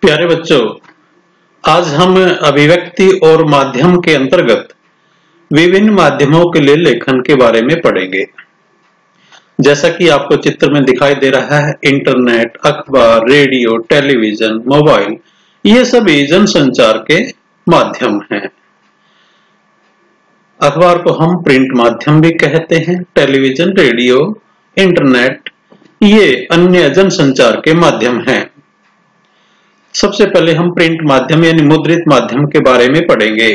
प्यारे बच्चों, आज हम अभिव्यक्ति और माध्यम के अंतर्गत विभिन्न माध्यमों के लिए लेखन के बारे में पढ़ेंगे। जैसा कि आपको चित्र में दिखाई दे रहा है, इंटरनेट, अखबार, रेडियो, टेलीविजन, मोबाइल, ये सभी जनसंचार के माध्यम हैं। अखबार को हम प्रिंट माध्यम भी कहते हैं। टेलीविजन, रेडियो, इंटरनेट ये अन्य जनसंचार के माध्यम हैं। सबसे पहले हम प्रिंट माध्यम यानी मुद्रित माध्यम के बारे में पढ़ेंगे।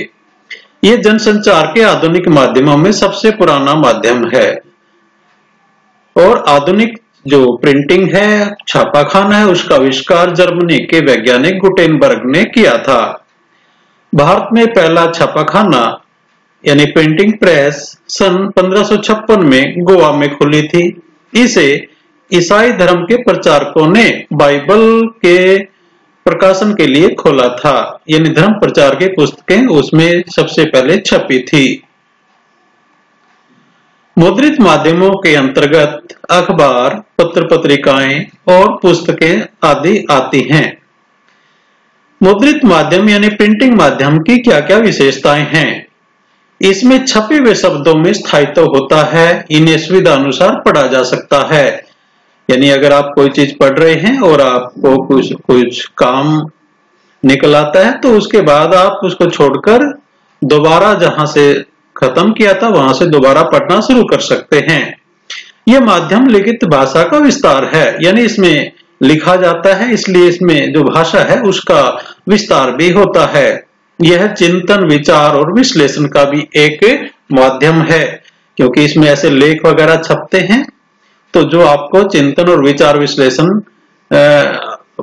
ये जनसंचार के आधुनिक माध्यमों में सबसे पुराना माध्यम है और आधुनिक जो प्रिंटिंग है, छापाखाना है, उसका आविष्कार जर्मनी के वैज्ञानिक गुटेनबर्ग ने किया था। भारत में पहला छापाखाना यानी प्रिंटिंग प्रेस सन 1556 में गोवा में खुली थी। इसे ईसाई धर्म के प्रचारकों ने बाइबल के प्रकाशन के लिए खोला था, यानी धर्म प्रचार की पुस्तकें उसमें सबसे पहले छपी थी। मुद्रित माध्यमों के अंतर्गत अखबार, पत्र पत्रिकाएं और पुस्तकें आदि आती हैं। मुद्रित माध्यम यानी प्रिंटिंग माध्यम की क्या क्या विशेषताएं हैं? इसमें छपे हुए शब्दों में स्थायित्व होता है। इन्हें सुविधा अनुसार पढ़ा जा सकता है, यानी अगर आप कोई चीज पढ़ रहे हैं और आपको कुछ काम निकल आता है तो उसके बाद आप उसको छोड़कर दोबारा जहां से खत्म किया था वहां से दोबारा पढ़ना शुरू कर सकते हैं। यह माध्यम लिखित भाषा का विस्तार है, यानी इसमें लिखा जाता है, इसलिए इसमें जो भाषा है उसका विस्तार भी होता है। यह चिंतन, विचार और विश्लेषण का भी एक माध्यम है, क्योंकि इसमें ऐसे लेख वगैरह छपते हैं तो जो आपको चिंतन और विचार विश्लेषण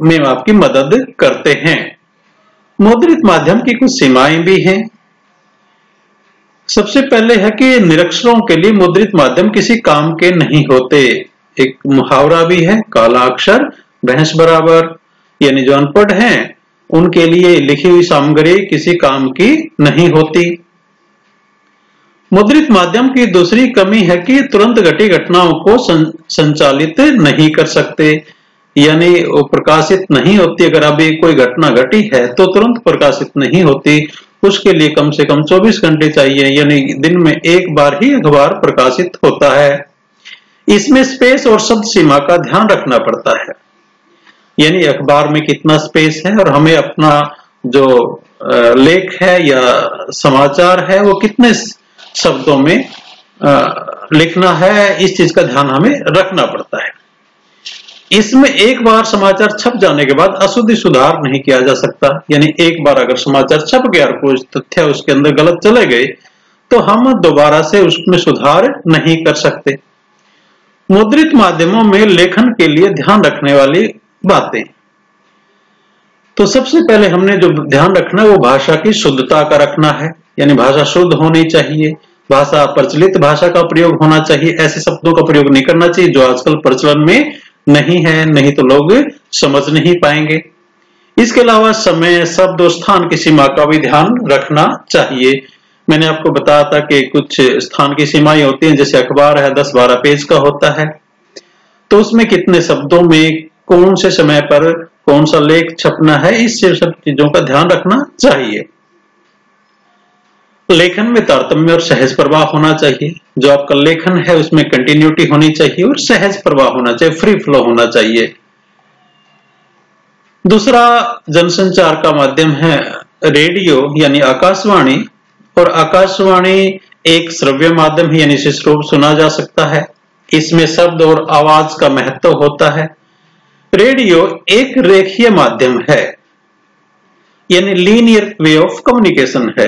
में आपकी मदद करते हैं। मुद्रित माध्यम की कुछ सीमाएं भी हैं। सबसे पहले है कि निरक्षरों के लिए मुद्रित माध्यम किसी काम के नहीं होते। एक मुहावरा भी है, काला अक्षर भैंस बराबर, यानी जो अनपढ़ हैं उनके लिए लिखी हुई सामग्री किसी काम की नहीं होती। मुद्रित माध्यम की दूसरी कमी है कि तुरंत घटी घटनाओं को संचालित नहीं कर सकते, यानी वो प्रकाशित नहीं होती। अगर अभी कोई घटना घटी है तो तुरंत प्रकाशित नहीं होती, उसके लिए कम से कम 24 घंटे चाहिए, यानी दिन में एक बार ही अखबार प्रकाशित होता है। इसमें स्पेस और शब्द सीमा का ध्यान रखना पड़ता है, यानी अखबार में कितना स्पेस है और हमें अपना जो लेख है या समाचार है वो कितने शब्दों में लिखना है, इस चीज का ध्यान हमें रखना पड़ता है। इसमें एक बार समाचार छप जाने के बाद अशुद्धि सुधार नहीं किया जा सकता, यानी एक बार अगर समाचार छप गया और कुछ तथ्य उसके अंदर गलत चले गए तो हम दोबारा से उसमें सुधार नहीं कर सकते। मुद्रित माध्यमों में लेखन के लिए ध्यान रखने वाली बातें, तो सबसे पहले हमने जो ध्यान रखना है वो भाषा की शुद्धता का रखना है, यानी भाषा शुद्ध होनी चाहिए, भाषा प्रचलित भाषा का प्रयोग होना चाहिए। ऐसे शब्दों का प्रयोग नहीं करना चाहिए जो आजकल प्रचलन में नहीं है, नहीं तो लोग समझ नहीं पाएंगे। इसके अलावा समय, शब्द और स्थान की सीमा का भी ध्यान रखना चाहिए। मैंने आपको बताया था कि कुछ स्थान की सीमाएं होती हैं, जैसे अखबार है 10-12 पेज का होता है, तो उसमें कितने शब्दों में कौन से समय पर कौन सा लेख छपना है, इस सब चीजों का ध्यान रखना चाहिए। लेखन में तारतम्य और सहज प्रवाह होना चाहिए। जो आपका लेखन है उसमें कंटिन्यूटी होनी चाहिए और सहज प्रवाह होना चाहिए, फ्री फ्लो होना चाहिए। दूसरा जनसंचार का माध्यम है रेडियो यानी आकाशवाणी, और आकाशवाणी एक श्रव्य माध्यम है, यानी इसे श्रव्य सुना जा सकता है। इसमें शब्द और आवाज का महत्व होता है। रेडियो एक रेखीय माध्यम है, यानी लीनियर वे ऑफ कम्युनिकेशन है,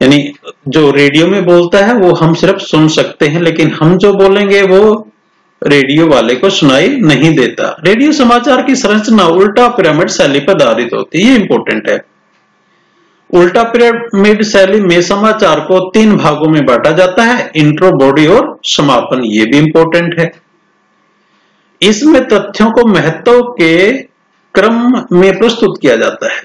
यानी जो रेडियो में बोलता है वो हम सिर्फ सुन सकते हैं, लेकिन हम जो बोलेंगे वो रेडियो वाले को सुनाई नहीं देता। रेडियो समाचार की संरचना उल्टा पिरामिड शैली पर आधारित होती है, ये इंपॉर्टेंट है। उल्टा पिरामिड शैली में समाचार को 3 भागों में बांटा जाता है, इंट्रो, बॉडी और समापन, ये भी इंपॉर्टेंट है। इसमें तथ्यों को महत्व के क्रम में प्रस्तुत किया जाता है,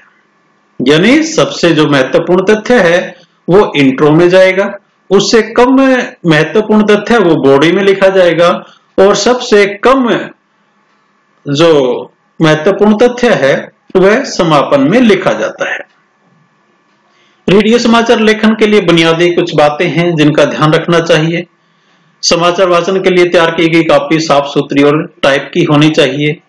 यानी सबसे जो महत्वपूर्ण तथ्य है वो इंट्रो में जाएगा, उससे कम महत्वपूर्ण तथ्य वो बॉडी में लिखा जाएगा और सबसे कम जो महत्वपूर्ण तथ्य है वह समापन में लिखा जाता है। रेडियो समाचार लेखन के लिए बुनियादी कुछ बातें हैं जिनका ध्यान रखना चाहिए। समाचार वाचन के लिए तैयार की गई कॉपी साफ सुथरी और टाइप की होनी चाहिए।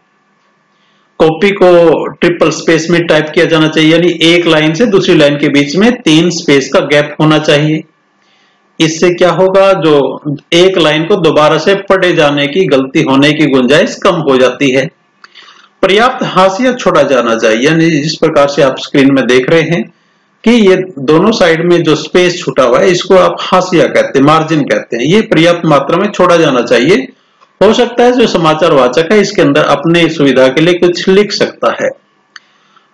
कॉपी को ट्रिपल स्पेस में टाइप किया जाना चाहिए, यानी एक लाइन से दूसरी लाइन के बीच में 3 स्पेस का गैप होना चाहिए। इससे क्या होगा, जो एक लाइन को दोबारा से पढ़े जाने की गलती होने की गुंजाइश कम हो जाती है। पर्याप्त हाशिया छोड़ा जाना चाहिए, यानी जिस प्रकार से आप स्क्रीन में देख रहे हैं कि ये दोनों साइड में जो स्पेस छूटा हुआ है इसको आप हाशिया कहते हैं, मार्जिन कहते हैं। ये पर्याप्त मात्रा में छोड़ा जाना चाहिए। हो सकता है जो समाचार वाचक है इसके अंदर अपने सुविधा के लिए कुछ लिख सकता है।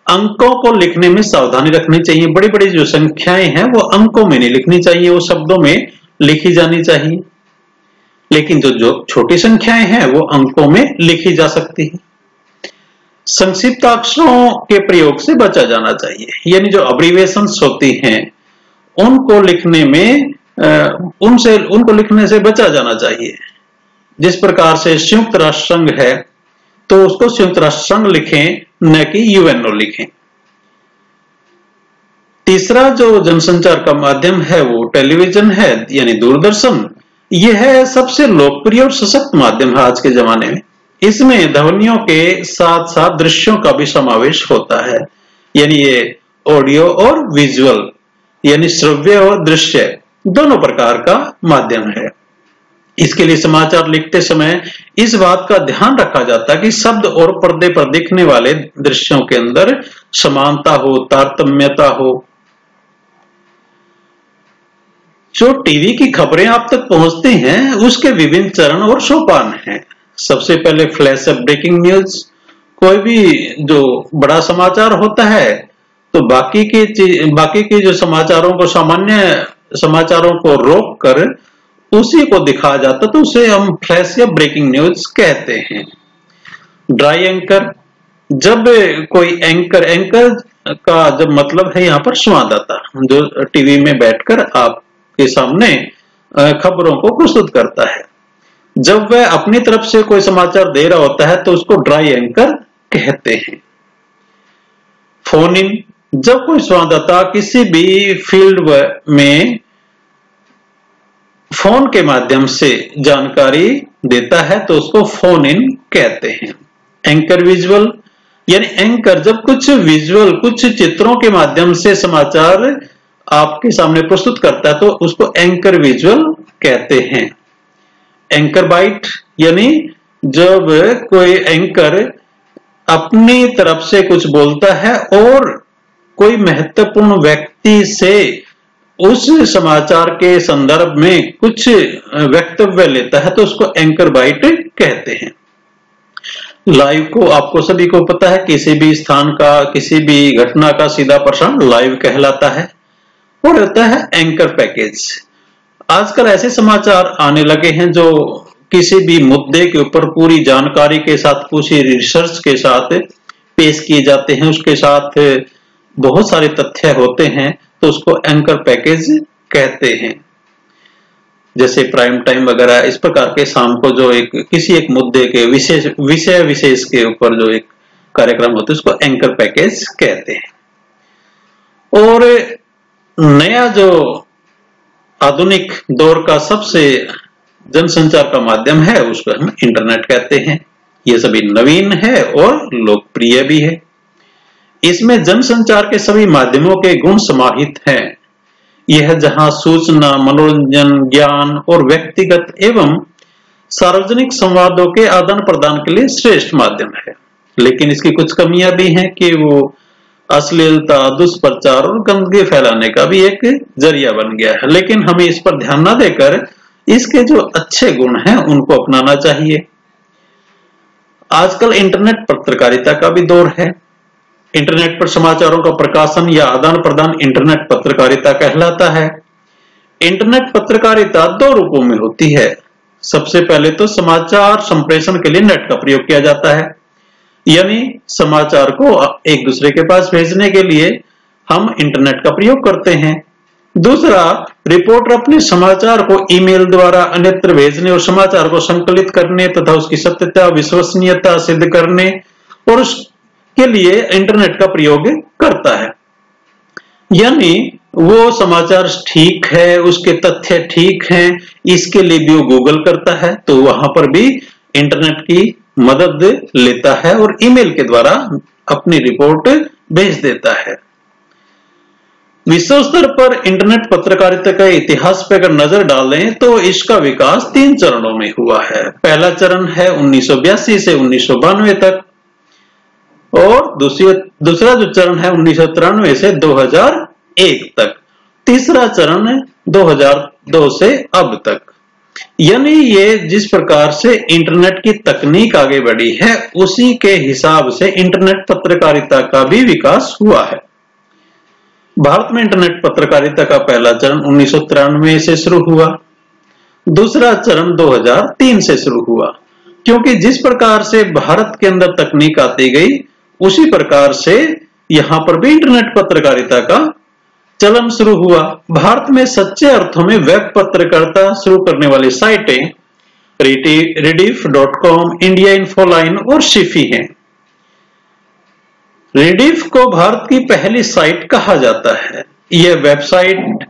अंकों को लिखने में सावधानी रखनी चाहिए। बड़ी बड़ी जो संख्याएं हैं वो अंकों में नहीं लिखनी चाहिए, वो शब्दों में लिखी जानी चाहिए। लेकिन जो छोटी संख्याएं हैं वो अंकों में लिखी जा सकती है। संक्षिप्त अक्षरों के प्रयोग से बचा जाना चाहिए, यानी जो अब्रीविएशंस होती हैं उनको लिखने से बचा जाना चाहिए। जिस प्रकार से संयुक्त राष्ट्र संघ है तो उसको संयुक्त राष्ट्र संघ लिखें, न कि यूएनओ लिखें। तीसरा जो जनसंचार का माध्यम है वो टेलीविजन है, यानी दूरदर्शन। यह है सबसे लोकप्रिय और सशक्त माध्यम है आज के जमाने में। इसमें ध्वनियों के साथ साथ दृश्यों का भी समावेश होता है, यानी ये ऑडियो और विजुअल, यानी श्रव्य और दृश्य दोनों प्रकार का माध्यम है। इसके लिए समाचार लिखते समय इस बात का ध्यान रखा जाता है कि शब्द और पर्दे पर दिखने वाले दृश्यों के अंदर समानता हो, तारतम्यता हो। जो टीवी की खबरें आप तक पहुंचती हैं उसके विभिन्न चरण और सोपान हैं। सबसे पहले फ्लैश ऑफ ब्रेकिंग न्यूज। कोई भी जो बड़ा समाचार होता है तो बाकी के जो समाचारों को, सामान्य समाचारों को रोक कर उसी को दिखाया जाता, तो उसे हम फ्लैश या ब्रेकिंग न्यूज कहते हैं। ड्राई एंकर, जब कोई एंकर का जब मतलब है यहाँ पर संवाददाता, जो टीवी में बैठकर आपके सामने खबरों को प्रस्तुत करता है। जब वह अपनी तरफ से कोई समाचार दे रहा होता है तो उसको ड्राई एंकर कहते हैं। फोन इन, जब कोई संवाददाता किसी भी फील्ड में फोन के माध्यम से जानकारी देता है तो उसको फोन इन कहते हैं। एंकर विजुअल, यानी एंकर जब कुछ विजुअल, कुछ चित्रों के माध्यम से समाचार आपके सामने प्रस्तुत करता है तो उसको एंकर विजुअल कहते हैं। एंकर बाइट, यानी जब कोई एंकर अपनी तरफ से कुछ बोलता है और कोई महत्वपूर्ण व्यक्ति से उस समाचार के संदर्भ में कुछ वक्तव्य लेता है तो उसको एंकर बाइट कहते हैं। लाइव को आपको सभी को पता है, किसी भी स्थान का, किसी भी घटना का सीधा प्रसारण लाइव कहलाता है। और होता है एंकर पैकेज। आजकल ऐसे समाचार आने लगे हैं जो किसी भी मुद्दे के ऊपर पूरी जानकारी के साथ, पूरी रिसर्च के साथ पेश किए जाते हैं, उसके साथ बहुत सारे तथ्य होते हैं, तो उसको एंकर पैकेज कहते हैं। जैसे प्राइम टाइम वगैरह, इस प्रकार के शाम को जो किसी एक मुद्दे के विषय विशेष के ऊपर जो एक कार्यक्रम होता है उसको एंकर पैकेज कहते हैं। और नया जो आधुनिक दौर का सबसे जनसंचार का माध्यम है उसको हम इंटरनेट कहते हैं। ये सभी नवीन है और लोकप्रिय भी है। इसमें जनसंचार के सभी माध्यमों के गुण समाहित हैं। यह जहां सूचना, मनोरंजन, ज्ञान और व्यक्तिगत एवं सार्वजनिक संवादों के आदान प्रदान के लिए श्रेष्ठ माध्यम है, लेकिन इसकी कुछ कमियां भी हैं कि वो अश्लीलता, दुष्प्रचार और गंदगी फैलाने का भी एक जरिया बन गया है। लेकिन हमें इस पर ध्यान न देकर इसके जो अच्छे गुण हैं उनको अपनाना चाहिए। आजकल इंटरनेट पत्रकारिता का भी दौर है। इंटरनेट पर समाचारों का प्रकाशन या आदान प्रदान इंटरनेट पत्रकारिता कहलाता है। इंटरनेट पत्रकारिता दो रूपों में होती है। सबसे पहले तो समाचार संप्रेषण के लिए नेट का प्रयोग किया जाता है, यानी समाचार को एक दूसरे के पास भेजने के लिए हम इंटरनेट का प्रयोग करते हैं। दूसरा, रिपोर्टर अपने समाचार को ईमेल द्वारा अन्यत्र भेजने और समाचार को संकलित करने तथा उसकी सत्यता, विश्वसनीयता सिद्ध करने और उसके लिए इंटरनेट का प्रयोग करता है। यानी वो समाचार ठीक है, उसके तथ्य ठीक हैं, इसके लिए भी वो गूगल करता है, तो वहां पर भी इंटरनेट की मदद लेता है और ईमेल के द्वारा अपनी रिपोर्ट भेज देता है। विश्व स्तर पर इंटरनेट पत्रकारिता का इतिहास पे अगर नजर डालें तो इसका विकास 3 चरणों में हुआ है। पहला चरण है 1982 से 1992 तक, और दूसरा जो चरण है 1993 से 2001 तक, तीसरा चरण 2002 से अब तक। यानी ये जिस प्रकार से इंटरनेट की तकनीक आगे बढ़ी है उसी के हिसाब से इंटरनेट पत्रकारिता का भी विकास हुआ है। भारत में इंटरनेट पत्रकारिता का पहला चरण 1993 से शुरू हुआ, दूसरा चरण 2003 से शुरू हुआ, क्योंकि जिस प्रकार से भारत के अंदर तकनीक आती गई उसी प्रकार से यहां पर भी इंटरनेट पत्रकारिता का चलन शुरू हुआ। भारत में सच्चे अर्थों में वेब पत्रकारिता शुरू करने वाली साइटें rediff.com, इंडिया इन्फोलाइन और शिफी हैं। रेडिफ को भारत की पहली साइट कहा जाता है। यह वेबसाइट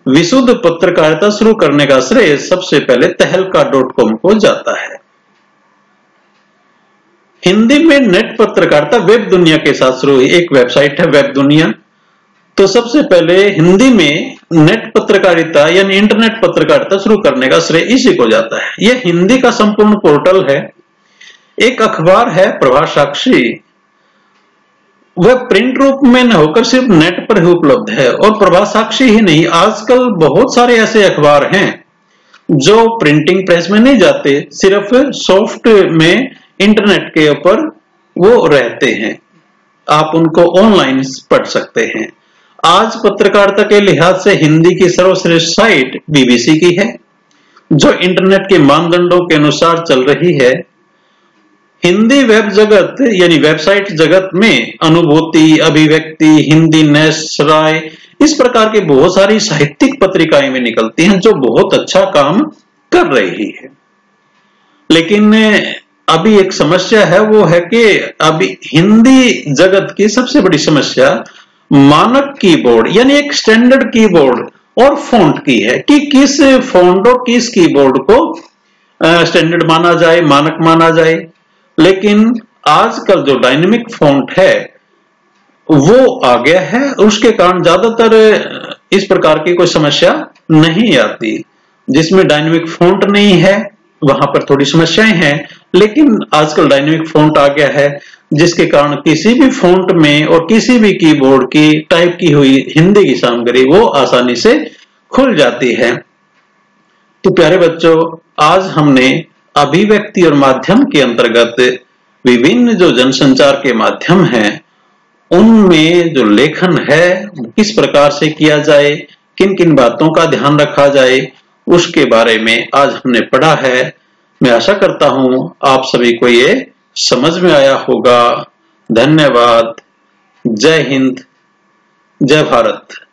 विशुद्ध पत्रकारिता शुरू करने का श्रेय सबसे पहले तहलका.com को जाता है। हिंदी में नेट पत्रकारिता वेब दुनिया के साथ शुरू हुई एक वेबसाइट है वेब दुनिया। तो सबसे पहले हिंदी में नेट पत्रकारिता यानी इंटरनेट पत्रकारिता शुरू करने का श्रेय इसी को जाता है। यह हिंदी का संपूर्ण पोर्टल है। एक अखबार है प्रभा साक्षी, वह प्रिंट रूप में न होकर सिर्फ नेट पर ही उपलब्ध है। और प्रभा साक्षी ही नहीं, आजकल बहुत सारे ऐसे अखबार हैं जो प्रिंटिंग प्रेस में नहीं जाते, सिर्फ सॉफ्ट में इंटरनेट के ऊपर वो रहते हैं, आप उनको ऑनलाइन पढ़ सकते हैं। आज पत्रकारिता के लिहाज से हिंदी की सर्वश्रेष्ठ साइट बीबीसी की है, जो इंटरनेट के मानदंडों के अनुसार चल रही है। हिंदी वेब जगत यानी वेबसाइट जगत में अनुभूति, अभिव्यक्ति, हिंदी नैसराय, इस प्रकार की बहुत सारी साहित्यिक पत्रिकाएं भी निकलती हैं जो बहुत अच्छा काम कर रही है। लेकिन अभी एक समस्या है, वो है कि अभी हिंदी जगत की सबसे बड़ी समस्या मानक कीबोर्ड यानी एक स्टैंडर्ड कीबोर्ड और फॉन्ट की है कि किस फॉन्ट और किस कीबोर्ड को स्टैंडर्ड माना जाए, मानक माना जाए। लेकिन आजकल जो डायनेमिक फॉन्ट है वो आ गया है, उसके कारण ज्यादातर इस प्रकार की कोई समस्या नहीं आती। जिसमें डायनेमिक फॉन्ट नहीं है वहां पर थोड़ी समस्याएं हैं, लेकिन आजकल डायनेमिक फॉन्ट आ गया है जिसके कारण किसी भी फॉन्ट में और किसी भी कीबोर्ड की टाइप की हुई हिंदी की सामग्री वो आसानी से खुल जाती है। तो प्यारे बच्चों, आज हमने अभिव्यक्ति और माध्यम के अंतर्गत विभिन्न जो जनसंचार के माध्यम हैं उनमें जो लेखन है किस प्रकार से किया जाए, किन किन बातों का ध्यान रखा जाए, उसके बारे में आज हमने पढ़ा है। मैं आशा करता हूं आप सभी को ये समझ में आया होगा। धन्यवाद। जय हिंद, जय भारत।